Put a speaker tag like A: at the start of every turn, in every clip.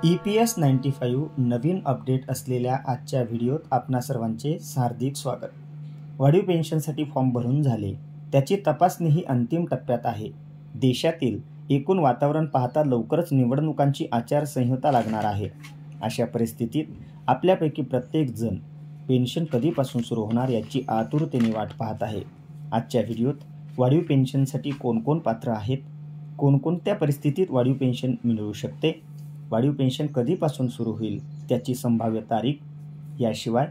A: EPS 95 नवीन update असलेल्या आजच्या व्हिडिओत आपणा सर्वांचे हार्दिक स्वागत। वाढीव पेन्शनसाठी फॉर्म भरून झाले, त्याची तपासणीही अंतिम टप्प्यात आहे। देशातील एकूण वातावरण पाहता लवकरच निवडणुकांची आचारसंहिता लागणार आहे। अशा परिस्थितीत आपल्यापैकी प्रत्येक जण पेन्शन कधीपासून सुरू होणार याची आतुरतेने वाट पाहत आहे। आजच्या व्हिडिओत वाढीव पेन्शनसाठी कोण पात्र आहेत, कोणकोणत्या परिस्थितीत वाढीव पेन्शन मिळू शकते, वाढीव पेन्शन कधीपासून सुरू होईल त्याची संभाव्य तारीख, याशिवाय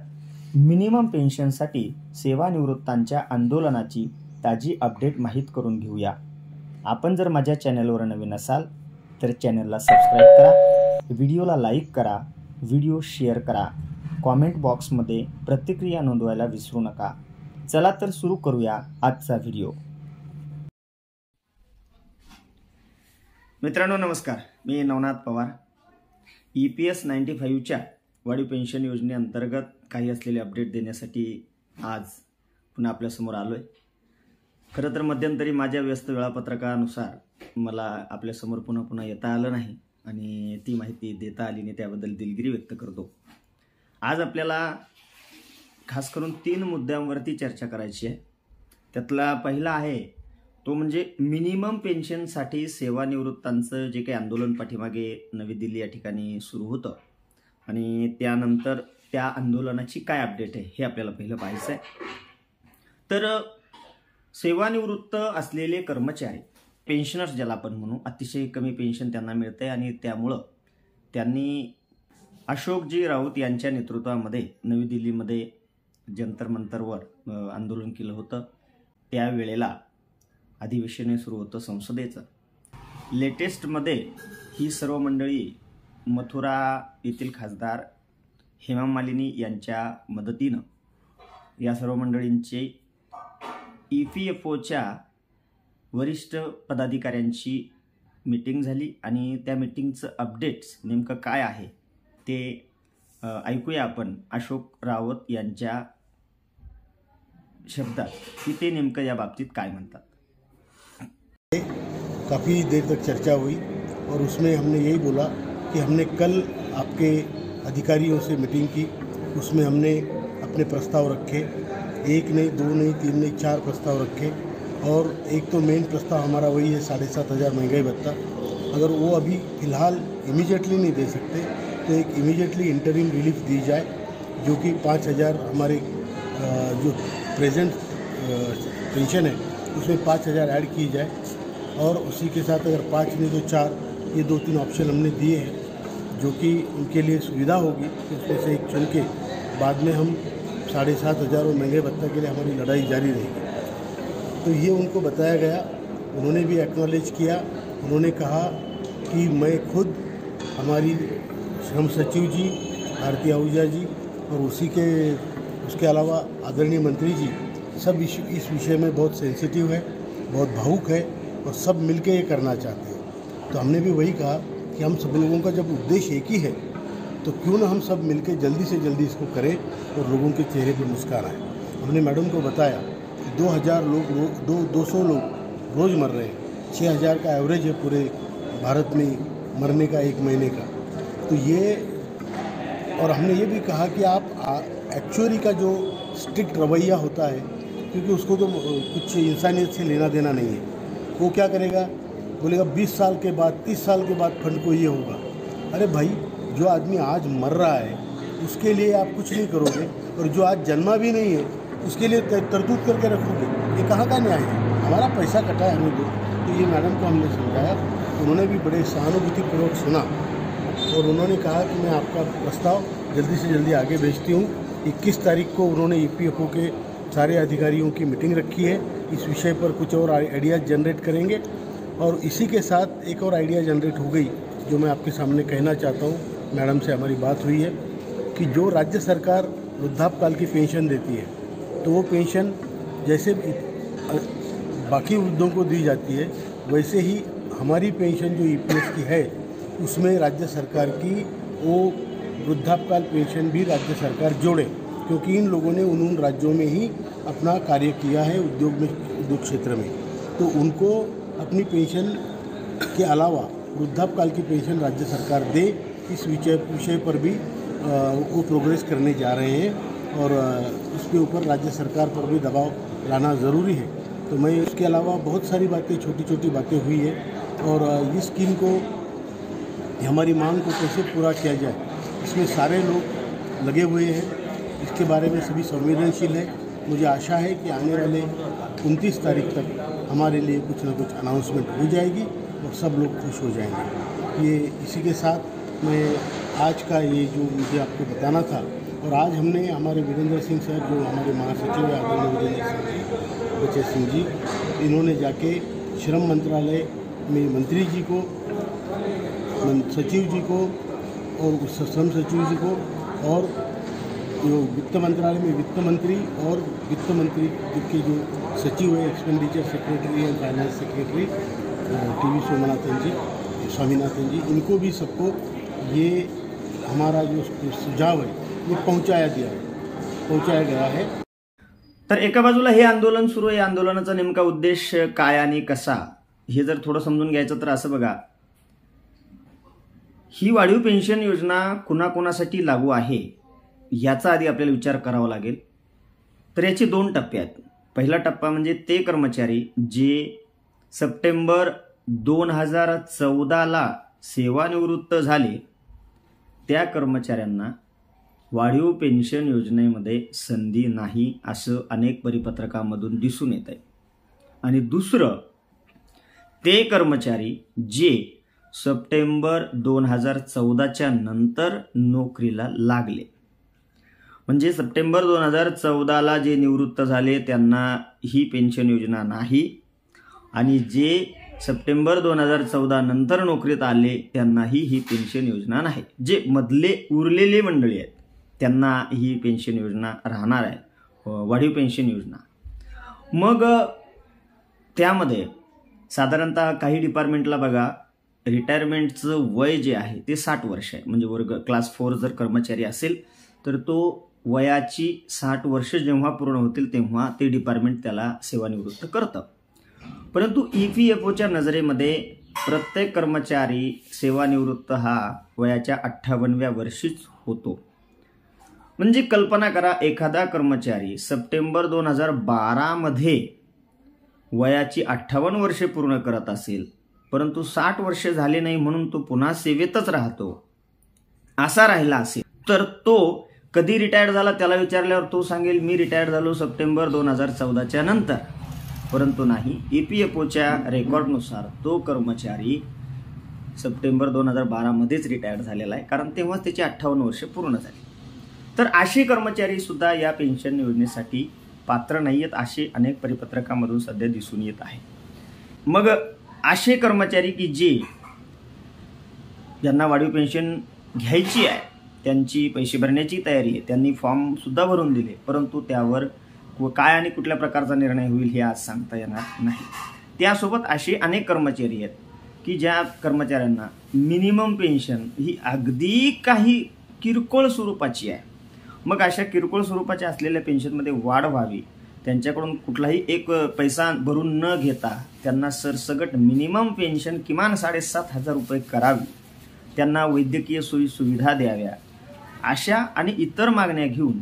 A: मिनिमम पेन्शनसाठी सेवानिवृत्तांच्या आंदोलनाची ताजी अपडेट माहीत करून घेऊया। आपण जर माझ्या चॅनलवर नवीन असाल तर चॅनलला सबस्क्राईब करा, व्हिडिओला लाईक करा, व्हिडिओ शेअर करा, कॉमेंट बॉक्समध्ये प्रतिक्रिया नोंदवायला विसरू नका। चला तर सुरू करूया आजचा व्हिडिओ। मित्रांनो नमस्कार, मी नवनाथ पवार। EPS 95च्या वाढीव पेन्शन योजनेअंतर्गत काही असलेले अपडेट देण्यासाठी आज पुन्हा आपल्यासमोर आलोय। खरं तर मध्यंतरी माझ्या व्यस्त वेळापत्रकानुसार मला आपल्यासमोर पुन्हा येता आलं नाही आणि ती माहिती देता आली नाही, त्याबद्दल दिलगिरी व्यक्त करतो। आज आपल्याला खास करून 3 मुद्द्यांवरती चर्चा करायची आहे। त्यातला पहिला आहे तो म्हणजे मिनिमम पेन्शनसाठी सेवानिवृत्तांचं जे काही आंदोलन पाठीमागे नवी दिल्ली या ठिकाणी सुरू होतं आणि त्यानंतर त्या आंदोलनाची काय अपडेट आहे हे आपल्याला पहिलं पाहायचं आहे। तर सेवानिवृत्त असलेले कर्मचारी, पेन्शनर्स ज्याला आपण म्हणू, अतिशय कमी पेन्शन त्यांना मिळते आणि त्यामुळं त्यांनी अशोकजी राऊत यांच्या नेतृत्वामध्ये नवी दिल्लीमध्ये जंतर मंतरवर आंदोलन केलं होतं। त्यावेळेला अधिवेशन सुरू होतं संसदेचं। लेटेस्टमध्ये ही सर्व मंडळी मथुरा येथील खासदार हेमा मालिनी यांच्या मदतीनं या सर्व मंडळींची EPFOच्या वरिष्ठ पदाधिकाऱ्यांची मीटिंग झाली आणि त्या मीटिंगचं अपडेट्स नेमकं काय आहे ते ऐकूया आपण अशोक रावत यांच्या शब्दात की ते नेमकं या बाबतीत काय म्हणतात।
B: काफ़ी देर तक चर्चा हुई और उसमें हमने यही बोला कि हमने कल आपके अधिकारियों से मीटिंग की, उसमें हमने अपने प्रस्ताव रखे, 1 नहीं 2 नहीं 3 नहीं 4 प्रस्ताव रखे। और एक तो मेन प्रस्ताव हमारा वही है 7,500 महंगाई भत्ता। अगर वो अभी फ़िलहाल इमीडिएटली नहीं दे सकते तो एक इमीडिएटली इंटरिम रिलीफ दी जाए, जो कि 5,000 हमारे जो प्रेजेंट पेंशन है उसमें 5,000 ऐड की जाए और उसी के साथ अगर 5 नहीं तो 4, ये 2-3 ऑप्शन हमने दिए हैं जो कि उनके लिए सुविधा होगी। उसमें से एक चुन के बाद में हम 7,500 और महंगे भत्ता के लिए हमारी लड़ाई जारी रहेगी। तो ये उनको बताया गया, उन्होंने भी एक्नॉलेज किया। उन्होंने कहा कि मैं खुद हमारी श्रम सचिव जी भारती आहूजा जी और उसके अलावा आदरणीय मंत्री जी सब इस विषय में बहुत सेंसिटिव है, बहुत भावुक है और सब मिलके ये करना चाहते हैं। तो हमने भी वही कहा कि हम सब लोगों का जब उद्देश्य एक ही है तो क्यों ना हम सब मिलके जल्दी से जल्दी इसको करें और लोगों के चेहरे पर मुस्कान आए। हमने मैडम को बताया कि 200 लोग रोज़ मर रहे हैं, 6,000 का एवरेज है पूरे भारत में मरने का 1 महीने का। तो ये, और हमने ये भी कहा कि आप एक्चुअली का जो स्ट्रिक्ट रवैया होता है, क्योंकि उसको तो कुछ इंसानियत से लेना देना नहीं है, वो क्या करेगा, बोलेगा 20 साल के बाद 30 साल के बाद फंड को ये होगा। अरे भाई, जो आदमी आज मर रहा है उसके लिए आप कुछ नहीं करोगे और जो आज जन्मा भी नहीं है उसके लिए तरतूद करके रखोगे, ये कहाँ का न्याय है। हमारा पैसा कटा है, हमें दो। तो ये मैडम को हमने समझाया, उन्होंने भी बड़े सहानुभूतिपूर्वक सुना और उन्होंने कहा कि मैं आपका प्रस्ताव जल्दी से जल्दी आगे भेजती हूँ। 21 तारीख को उन्होंने EPFO के सारे अधिकारियों की मीटिंग रखी है, इस विषय पर कुछ और आइडियाज़ जनरेट करेंगे। और इसी के साथ एक और आइडिया जनरेट हो गई जो मैं आपके सामने कहना चाहता हूँ। मैडम से हमारी बात हुई है कि जो राज्य सरकार वृद्धापकाल की पेंशन देती है तो वो पेंशन जैसे बाकी वृद्धों को दी जाती है वैसे ही हमारी पेंशन जो EPS की है उसमें राज्य सरकार की वो वृद्धापकाल पेंशन भी राज्य सरकार जोड़े, क्योंकि इन लोगों ने उन राज्यों में ही अपना कार्य किया है उद्योग क्षेत्र में। तो उनको अपनी पेंशन के अलावा वृद्धापकाल की पेंशन राज्य सरकार दे इस विषय पर भी वो प्रोग्रेस करने जा रहे हैं और इसके ऊपर राज्य सरकार पर भी दबाव लाना ज़रूरी है। तो मैं इसके अलावा बहुत सारी बातें, छोटी छोटी बातें हुई है और इस स्कीम को, हमारी मांग को कैसे पूरा किया जाए, इसमें सारे लोग लगे हुए हैं। इसके बारे में सभी संवेदनशील है। मुझे आशा है कि आने वाले 29 तारीख तक हमारे लिए कुछ ना कुछ अनाउंसमेंट हो जाएगी और सब लोग खुश हो जाएंगे। ये इसी के साथ मैं आज का ये जो मुझे आपको बताना था, और आज हमने हमारे वीरेंद्र सिंह सर, जो हमारे महासचिव है आदरणीय वीरेंद्र सिंह जी, इन्होंने जाके श्रम मंत्रालय में मंत्री जी को, सचिव जी को और श्रम सचिव जी को, और जो वित्त मंत्रालय में वित्त मंत्री और वित्त मंत्री के जो सचिव है, expenditure secretary and finance secretary TV Swaminathan ji, इनको भी सबको ये हमारा जो सुझाव है ये पहुंचाया गया है।
A: तर एका बाजूला हे आंदोलन सुरू आहे, आंदोलनाचा नेमका उद्देश काय आणि कसा हे जर थोडं समजून घ्यायचं तर असं बघा, ही वाढीव पेन्शन योजना कुणाकुणासाठी लागू आहे याचा आधी आपल्याला विचार करावा लागेल। तर याचे 2 टप्पे आहेत। पहिला टप्पा म्हणजे ते कर्मचारी जे सप्टेंबर 2014ला सेवानिवृत्त झाले, त्या कर्मचाऱ्यांना वाढीव पेन्शन योजनेमध्ये संधी नाही असं अनेक परिपत्रकांमधून दिसून येत आहे। आणि दुसरं, ते कर्मचारी जे सप्टेंबर 2014च्या नंतर नोकरीला लागले, म्हणजे सप्टेंबर 2014ला जे निवृत्त झाले त्यांना ही पेन्शन योजना नाही, आणि जे सप्टेंबर 2014 नंतर नोकरीत आले त्यांनाही ही पेन्शन योजना नाही। जे मधले उरलेले मंडळी आहेत त्यांना ही पेन्शन योजना राहणार आहे, वाढीव पेन्शन योजना। मग त्यामध्ये साधारणतः काही डिपार्टमेंटला बघा, रिटायरमेंटचं वय जे आहे ते 60 वर्ष आहे। म्हणजे वर्ग क्लास 4 जर कर्मचारी असेल तर तो वयाची 60 वर्ष जेव्हा पूर्ण होतील तेव्हा ते डिपार्टमेंट त्याला सेवानिवृत्त करतं। परंतु EPFOच्या नजरेमध्ये प्रत्येक कर्मचारी सेवानिवृत्त हा वयाच्या 58व्या वर्षीच होतो। म्हणजे कल्पना करा, एखादा कर्मचारी सप्टेंबर 2012 मध्ये वयाची 58 वर्षे पूर्ण करत असेल, परंतु 60 वर्षे झाले नाही म्हणून तो पुन्हा सेवेतच राहतो, असा राहिला असेल तर तो कधी रिटायर्ड झाला त्याला विचारल्यावर तो सांगेल मी रिटायर्ड झालो सप्टेंबर 2014च्या नंतर। परंतु नाही, EPFOच्या रेकॉर्डनुसार तो कर्मचारी सप्टेंबर 2012 मध्येच रिटायर्ड झालेला आहे, कारण तेव्हाच त्याची 58 वर्षे पूर्ण झाली। तर असे कर्मचारी सुद्धा या पेन्शन योजनेसाठी पात्र नाहीयेत, असे अनेक परिपत्रकांमधून सध्या दिसून येत आहे। मग असे कर्मचारी की जे ज्यांना वाढीव पेन्शन घ्यायची आहे, त्यांची पैसे भरण्याची तयारी आहे, त्यांनी फॉर्म सुद्धा भरून दिले, परंतु त्यावर काय आणि कुठल्या प्रकारचा निर्णय होईल हे आज सांगता येणार नाही। त्यासोबत असे अनेक कर्मचारी आहेत की ज्या कर्मचाऱ्यांना मिनिमम पेन्शन ही अगदी काही किरकोळ स्वरूपाची आहे। मग अशा किरकोळ स्वरूपाच्या असलेल्या पेन्शनमध्ये वाढ व्हावी, त्यांच्याकडून कुठलाही एक पैसा भरून न घेता त्यांना सरसगट मिनिमम पेन्शन किमान 7,500 रुपये करावी, त्यांना वैद्यकीय सोयी सुविधा द्याव्या, अशा आणि इतर मागण्या घेऊन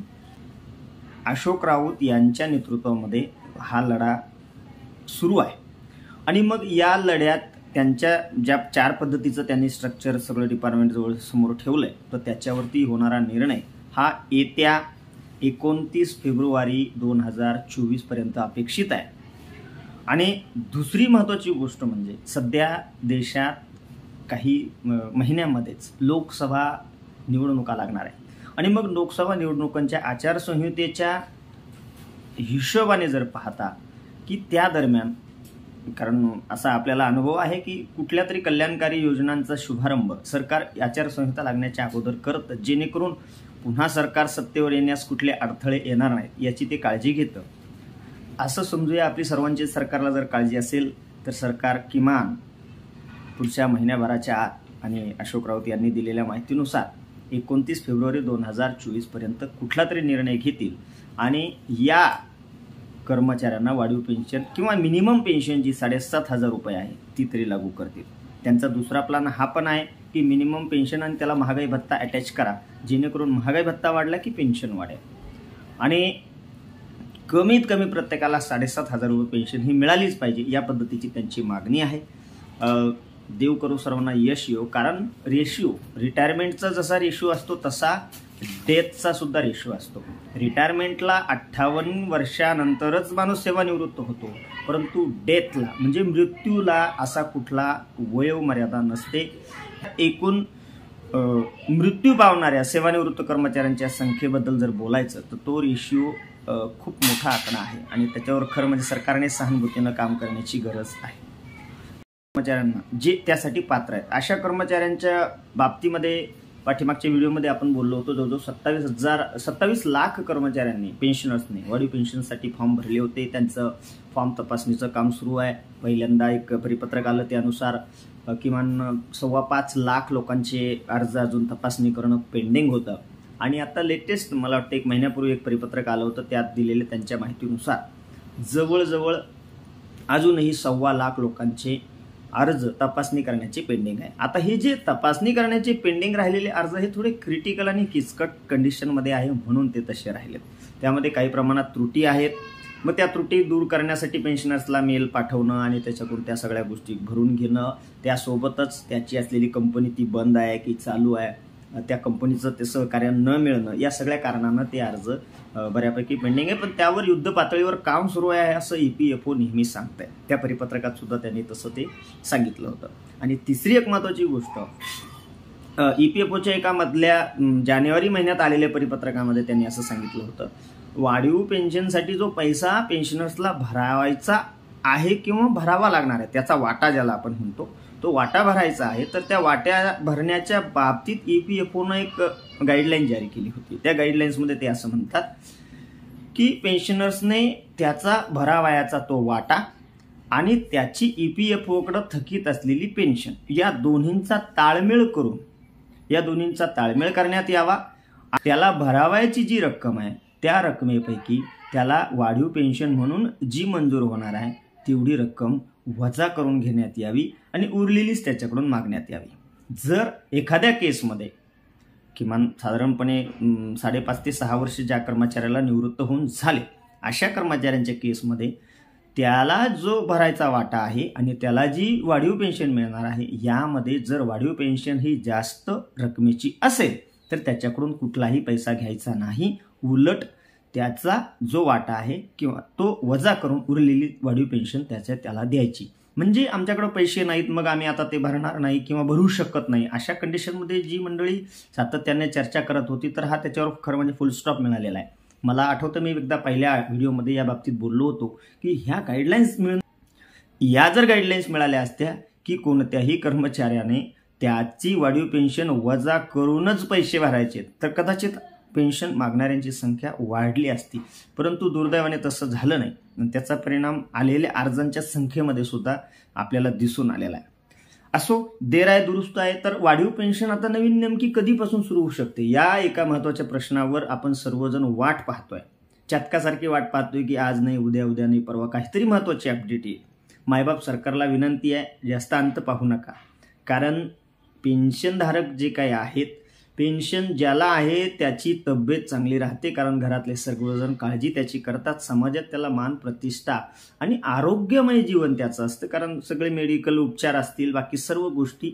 A: अशोक राऊत यांच्या नेतृत्वामध्ये हा लढा सुरू आहे। आणि मग या लढ्यात त्यांच्या ज्या 4 पद्धतीचं त्यांनी स्ट्रक्चर सगळं डिपार्टमेंट जवळ समोर ठेवलंय, तर त्याच्यावरती होणारा निर्णय हा येत्या 29 फेब्रुवारी 2024 पर्यंत अपेक्षित आहे। आणि दुसरी महत्त्वाची गोष्ट म्हणजे सध्या देशात काही महिन्यांमध्येच लोकसभा निवडणुका लागणार आहे, आणि मग लोकसभा निवडणुकांच्या आचारसंहितेच्या हिशोबाने जर पाहता की त्या दरम्यान, कारण असा आपल्याला अनुभव आहे की कुठल्या तरी कल्याणकारी योजनांचा शुभारंभ सरकार आचारसंहिता लागण्याच्या अगोदर करतं, जेणेकरून पुन्हा सरकार सत्तेवर येण्यास कुठले अडथळे येणार नाहीत याची ते काळजी घेतं। असं समजूया, आपली सर्वांची सरकारला जर काळजी असेल तर सरकार किमान पुढच्या महिन्याभराच्या आत, आणि अशोक राऊत यांनी दिलेल्या माहितीनुसार 29 फेब्रुवारी 2024 पर्यंत कुठला तरी निर्णय घेतील आणि या कर्मचाऱ्यांना वाढीव पेन्शन किंवा मिनिमम पेन्शन जी 7,500 रुपये आहे ती तरी लागू करतील। त्यांचा दुसरा प्लान हा पण आहे की मिनिमम पेन्शन आणि त्याला महागाई भत्ता अटॅच करा, जेणेकरून महागाई भत्ता वाढला की पेन्शन वाढेल आणि कमीत कमी प्रत्येकाला 7,500 रुपये पेन्शन ही मिळालीच पाहिजे, या पद्धतीची त्यांची मागणी आहे. देव करो सर्वांना यश येऊ. कारण रेशिओ रिटायरमेंटचा जसा रेशिओ असतो तसा डेथचा सुद्धा रेशिओ असतो. रिटायरमेंटला 58 वर्षानंतरच माणूस सेवानिवृत्त होतो, परंतु डेथला म्हणजे मृत्यूला असा कुठला वयोमर्यादा नसते. एकूण मृत्यू पावणाऱ्या सेवानिवृत्त कर्मचाऱ्यांच्या संख्येबद्दल जर बोलायचं तर तो रेशिओ खूप मोठा आकडा आहे आणि त्याच्यावर खरं म्हणजे सरकारने सहानुभूतीनं काम करण्याची गरज आहे. कर्मचाऱ्यांना जे त्यासाठी पात्र आहेत अशा कर्मचाऱ्यांच्या बाबतीमध्ये पाठीमागच्या व्हिडिओमध्ये आपण बोललो होतो. जवळजवळ 27 लाख कर्मचाऱ्यांनी पेन्शनर्सने वाढीव पेन्शनसाठी फॉर्म भरले होते. त्यांचं फॉर्म तपासणीचं काम सुरू आहे. पहिल्यांदा एक परिपत्रक आलं, त्यानुसार किमान 5.25 लाख लोकांचे अर्ज अजून तपासणी करणं पेंडिंग होतं आणि आता लेटेस्ट मला वाटतं 1 महिन्यापूर्वी एक परिपत्रक आलं होतं. त्यात दिलेले त्यांच्या माहितीनुसार जवळजवळ अजूनही 1.25 लाख लोकांचे अर्ज तपासणी करण्याची पेंडिंग आहे. आता हे जे तपासणी करण्याचे पेंडिंग राहिलेले अर्ज हे थोडे क्रिटिकल आणि किचकट कंडिशनमध्ये आहे म्हणून ते तसे राहिलेत. त्यामध्ये काही प्रमाणात त्रुटी आहेत. मग त्या त्रुटी दूर करण्यासाठी पेन्शनर्सला मेल पाठवणं आणि त्याच्याकडून त्या सगळ्या गोष्टी भरून घेणं, त्यासोबतच त्याची असलेली कंपनी ती बंद आहे की चालू आहे, त्या कंपनीचं ते सहकार्य न मिळणं, या सगळ्या कारणानं ते अर्ज बऱ्यापैकी पेंडिंग आहे. पण त्यावर युद्ध पातळीवर काम सुरू आहे असं EPFO नेहमी सांगतंय. त्या परिपत्रकात सुद्धा त्यांनी तसं ते सांगितलं होतं. आणि तिसरी एक महत्त्वाची गोष्ट, EPFOच्या एका मधल्या जानेवारी महिन्यात आलेल्या परिपत्रकामध्ये त्यांनी असं सांगितलं होतं, वाढीव पेन्शनसाठी जो पैसा पेन्शनर्सला भरावायचा आहे किंवा भरावा लागणार आहे त्याचा वाटा ज्याला आपण म्हणतो तो वाटा भरायचा आहे, तर त्या वाट्या भरण्याच्या बाबतीत EPFOनं एक गाईडलाईन जारी केली होती. त्या गाईडलाईन्समध्ये ते असं म्हणतात की पेन्शनर्सने त्याचा भरावयाचा तो वाटा आणि त्याची EPFOकडे थकीत असलेली पेन्शन या दोन्हींचा ताळमेळ करण्यात यावा. त्याला भरावयाची जी रक्कम आहे त्या रकमेपैकी त्याला वाढीव पेन्शन म्हणून जी मंजूर होणार आहे तेवढी रक्कम वजा करून घेण्यात यावी आणि उरलेलीच त्याच्याकडून मागण्यात यावी. जर एखाद्या केसमध्ये किमान साधारणपणे 5.5 ते 6 वर्ष ज्या कर्मचाऱ्याला निवृत्त होऊन झाले अशा कर्मचाऱ्यांच्या केसमध्ये त्याला जो भरायचा वाटा आहे आणि त्याला जी वाढीव पेन्शन मिळणार आहे यामध्ये जर वाढीव पेन्शन ही जास्त रकमेची असेल तर त्याच्याकडून कुठलाही पैसा घ्यायचा नाही, उलट त्याचा जो वाटा आहे किंवा तो वजा करून उरलेली वाढीव पेन्शन त्याला द्यायची. म्हणजे आमच्याकडे पैसे नाहीत मग आम्ही आता ते भरणार नाही किंवा भरू शकत नाही अशा कंडिशनमध्ये जी मंडळी सातत्याने चर्चा करत होती तर हा त्याच्यावर खरं म्हणजे फुल स्टॉप मिळालेला आहे. मला आठवतं मी एकदा पहिल्या व्हिडिओमध्ये या बाबतीत बोललो होतो की ह्या गाईडलाईन्स जर गाईडलाईन्स मिळाल्या असत्या की कोणत्याही कर्मचाऱ्याने त्याची वाढीव पेन्शन वजा करूनच पैसे भरायचे तर कदाचित पेन्शन मागणाऱ्यांची संख्या वाढली असती, परंतु दुर्दैवाने तसं झालं नाही. त्याचा परिणाम आलेल्या अर्जांच्या संख्येमध्ये सुद्धा आपल्याला दिसून आलेला आहे. असो, देर आहे दुरुस्त आहे. तर वाढीव पेन्शन आता नवीन नेमकी कधीपासून सुरू होऊ शकते या एका महत्त्वाच्या प्रश्नावर आपण सर्वजण वाट पाहतोय, चातकासारखी वाट पाहतोय की आज नाही उद्या नाही परवा काहीतरी महत्त्वाची अपडेट येईल. मायबाप सरकारला विनंती आहे, जास्त अंत पाहू नका. कारण पेन्शनधारक जे काही आहेत, पेन्शन ज्याला आहे त्याची तब्येत चांगली राहते, कारण घरातले सर्वजण काळजी त्याची करतात, समाजात त्याला मान प्रतिष्ठा आणि आरोग्यमय जीवन त्याचं असतं, कारण सगळे मेडिकल उपचार असतील बाकी सर्व गोष्टी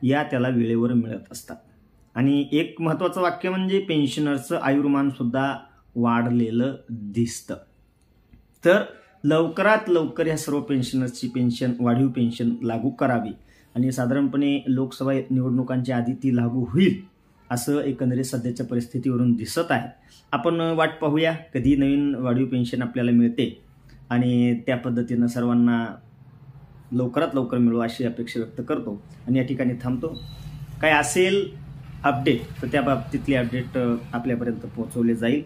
A: या त्याला वेळेवर मिळत असतात. आणि एक महत्त्वाचं वाक्य म्हणजे पेन्शनरचं आयुर्मान सुद्धा वाढलेलं दिसतं. तर लवकरात लवकर या सर्व पेन्शनर्सची पेन्शन वाढीव पेन्शन लागू करावी आणि साधारणपणे लोकसभा निवडणुकांच्या आधी ती लागू होईल असं एकंदरीत सध्याच्या परिस्थितीवरून दिसत आहे. आपण वाट पाहूया कधी नवीन वाढीव पेन्शन आपल्याला मिळते आणि त्या पद्धतीनं सर्वांना लवकरात लवकर मिळू अशी अपेक्षा व्यक्त करतो आणि या ठिकाणी थांबतो. काय असेल अपडेट तर त्या बाबतीतली अपडेट आपल्यापर्यंत पोहोचवले जाईल.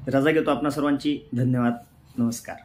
A: रजा घेतो आपणा सर्वांची. धन्यवाद. नमस्कार.